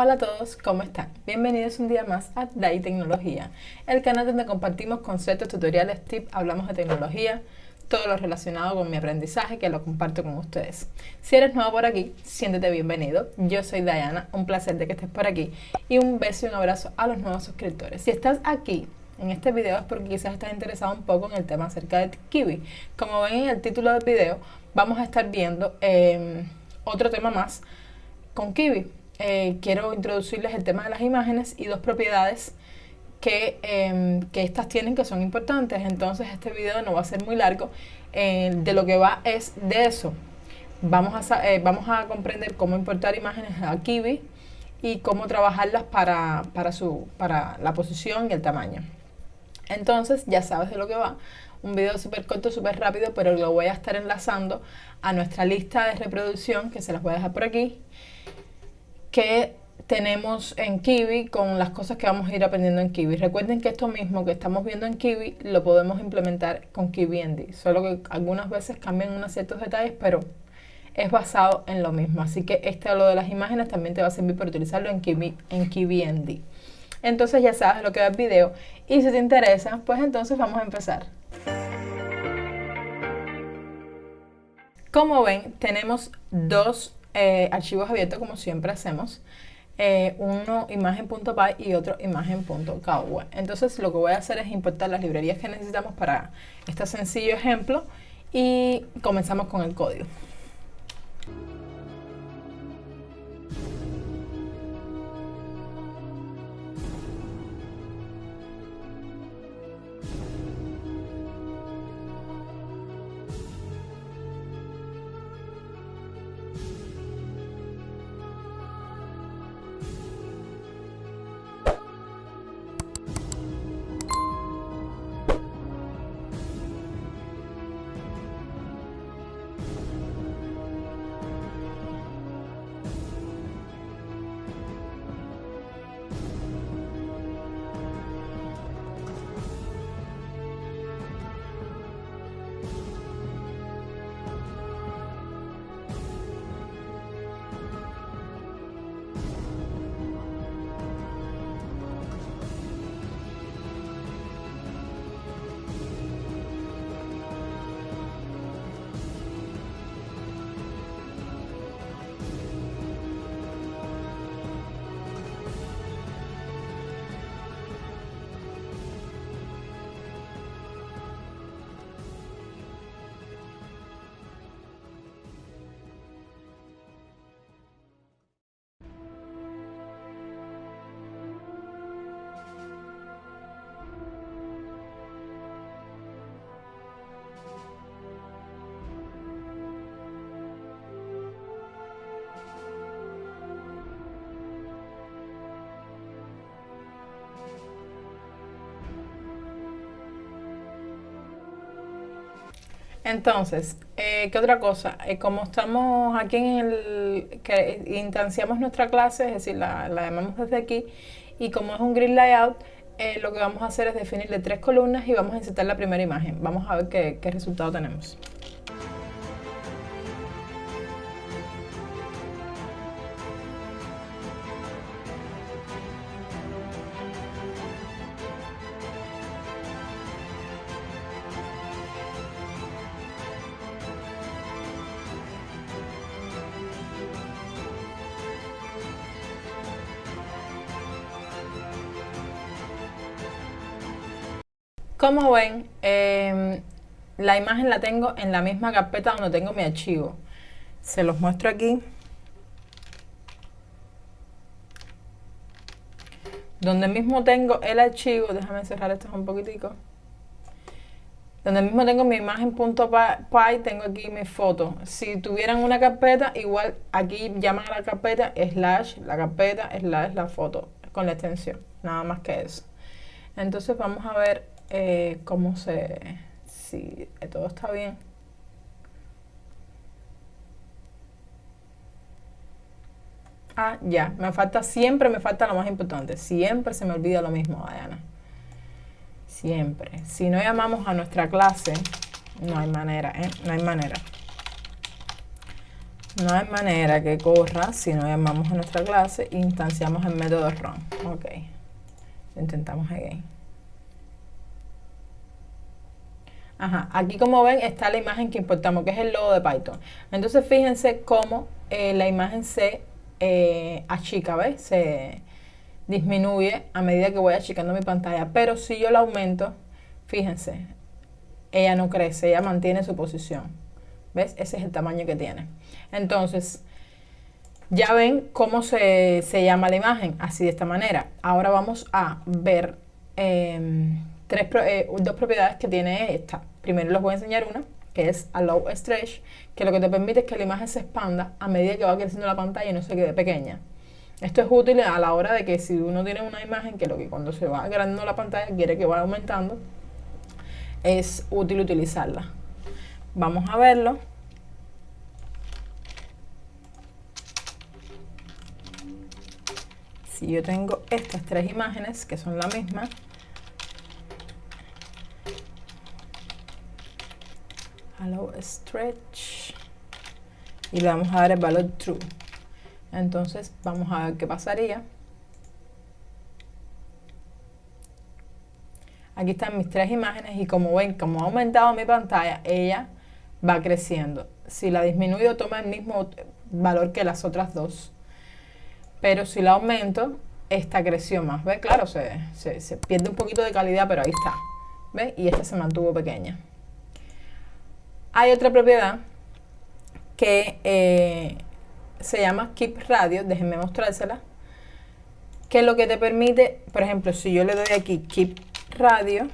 Hola a todos, ¿cómo están? Bienvenidos un día más a Dai Tecnología, el canal donde compartimos conceptos, tutoriales, tips, hablamos de tecnología, todo lo relacionado con mi aprendizaje que lo comparto con ustedes. Si eres nuevo por aquí, siéntete bienvenido. Yo soy Diana, un placer de que estés por aquí y un beso y un abrazo a los nuevos suscriptores. Si estás aquí en este video es porque quizás estás interesado un poco en el tema acerca de Kiwi. Como ven en el título del video, vamos a estar viendo otro tema más con Kiwi. Quiero introducirles el tema de las imágenes y dos propiedades que estas tienen que son importantes. Entonces este video no va a ser muy largo, de lo que va es de eso. Vamos a comprender cómo importar imágenes a Kiwi y cómo trabajarlas para la posición y el tamaño. Entonces ya sabes de lo que va. Un video súper corto, súper rápido, pero lo voy a estar enlazando a nuestra lista de reproducción, que se las voy a dejar por aquí, que tenemos en Kiwi con las cosas que vamos a ir aprendiendo en Kiwi. Recuerden que esto mismo que estamos viendo en Kiwi lo podemos implementar con KiwiND, solo que algunas veces cambian unos ciertos detalles, pero es basado en lo mismo. Así que lo de las imágenes también te va a servir para utilizarlo en KiwiND. Entonces ya sabes lo que va el video y si te interesa, pues entonces vamos a empezar. Como ven, tenemos dos archivos abiertos como siempre hacemos. Uno imagen.py y otro imagen.kw. Entonces lo que voy a hacer es importar las librerías que necesitamos para este sencillo ejemplo y comenzamos con el código. Entonces, ¿qué otra cosa? Como estamos aquí que instanciamos nuestra clase, es decir, la llamamos desde aquí, y como es un grid layout, lo que vamos a hacer es definirle 3 columnas y vamos a insertar la primera imagen. Vamos a ver qué resultado tenemos. Como ven, la imagen la tengo en la misma carpeta donde tengo mi archivo. Se los muestro aquí. Donde mismo tengo el archivo, déjame cerrar esto un poquitico. Donde mismo tengo mi imagen.py, tengo aquí mi foto. Si tuvieran una carpeta, igual aquí llaman a la carpeta la carpeta la foto, con la extensión, nada más que eso. Entonces vamos a ver si todo está bien. Ya, siempre me falta lo más importante, siempre se me olvida lo mismo, Diana. Siempre. Si no llamamos a nuestra clase, no hay manera, ¿eh? No hay manera. No hay manera que corra si no llamamos a nuestra clase e instanciamos el método run. Ok, intentamos again. Ajá, aquí como ven está la imagen que importamos, que es el logo de Python. Entonces fíjense cómo la imagen se achica, ¿ves? Se disminuye a medida que voy achicando mi pantalla. Pero si yo la aumento, fíjense, ella no crece, ella mantiene su posición. ¿Ves? Ese es el tamaño que tiene. Entonces, ya ven cómo se llama la imagen, así de esta manera. Ahora vamos a ver dos propiedades que tiene esta. Primero les voy a enseñar una, que es Allow Stretch, que lo que te permite es que la imagen se expanda a medida que va creciendo la pantalla y no se quede pequeña. Esto es útil a la hora de que si uno tiene una imagen que cuando se va agrandando la pantalla quiere que vaya aumentando, es útil utilizarla. Vamos a verlo. Si yo tengo estas tres imágenes que son la misma, Allow Stretch, y le vamos a dar el valor True. Entonces vamos a ver qué pasaría. Aquí están mis tres imágenes y como ven, como ha aumentado mi pantalla, ella va creciendo. Si la disminuyo, toma el mismo valor que las otras dos. Pero si la aumento, esta creció más. ¿Ves? Claro, se pierde un poquito de calidad, pero ahí está. ¿Ves? Y esta se mantuvo pequeña. Hay otra propiedad que se llama Keep Radio. Déjenme mostrársela. Que es lo que te permite, por ejemplo, si yo le doy aquí Keep Radio,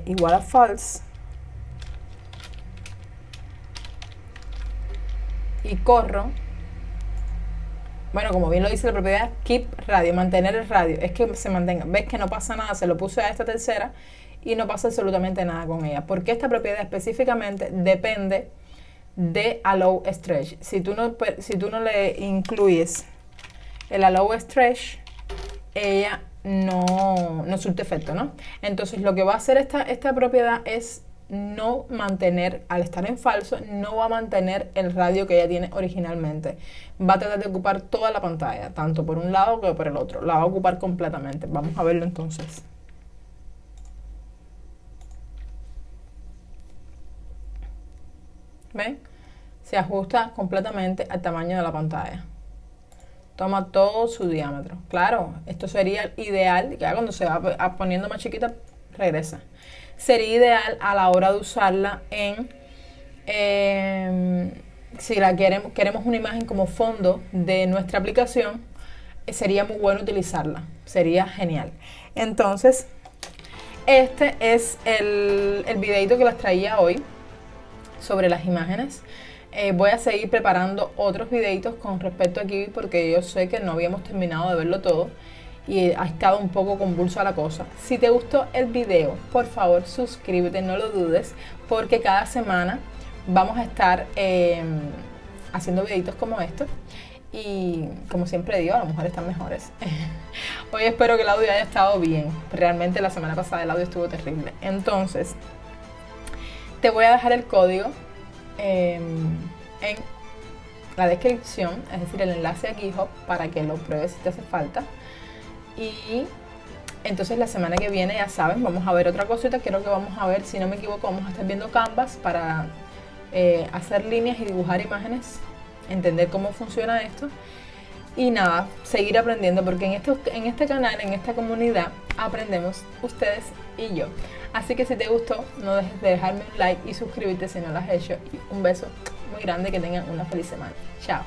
igual a false, y corro, bueno, como bien lo dice la propiedad Keep Radio, mantener el radio, es que se mantenga. Ves que no pasa nada, se lo puse a esta tercera y no pasa absolutamente nada con ella, porque esta propiedad específicamente depende de Allow Stretch. Si tú no le incluyes el Allow Stretch, ella no surte efecto, ¿no? Entonces lo que va a hacer esta propiedad es no mantener, al estar en falso, no va a mantener el radio que ella tiene originalmente. Va a tratar de ocupar toda la pantalla, tanto por un lado como por el otro. La va a ocupar completamente. Vamos a verlo entonces. ¿Ven? Se ajusta completamente al tamaño de la pantalla. Toma todo su diámetro. Claro, esto sería ideal, que cuando se va poniendo más chiquita, regresa. Sería ideal a la hora de usarla si queremos una imagen como fondo de nuestra aplicación, sería muy bueno utilizarla. Sería genial. Entonces, este es el videito que les traía hoy sobre las imágenes. Voy a seguir preparando otros videitos con respecto aquí porque yo sé que no habíamos terminado de verlo todo y ha estado un poco convulsa la cosa. Si te gustó el video, por favor suscríbete, no lo dudes, porque cada semana vamos a estar haciendo videitos como estos y como siempre digo, a lo mejor están mejores. Hoy espero que el audio haya estado bien. Realmente la semana pasada el audio estuvo terrible. Entonces, te voy a dejar el código en la descripción, es decir, el enlace a GitHub para que lo pruebes si te hace falta. Y entonces la semana que viene, ya saben, vamos a ver otra cosita. Creo que vamos a ver, si no me equivoco, vamos a estar viendo Canvas para hacer líneas y dibujar imágenes, entender cómo funciona esto. Y nada, seguir aprendiendo, porque en este canal, en esta comunidad, aprendemos ustedes y yo. Así que si te gustó, no dejes de dejarme un like y suscribirte si no lo has hecho. Y un beso muy grande, que tengan una feliz semana. Chao.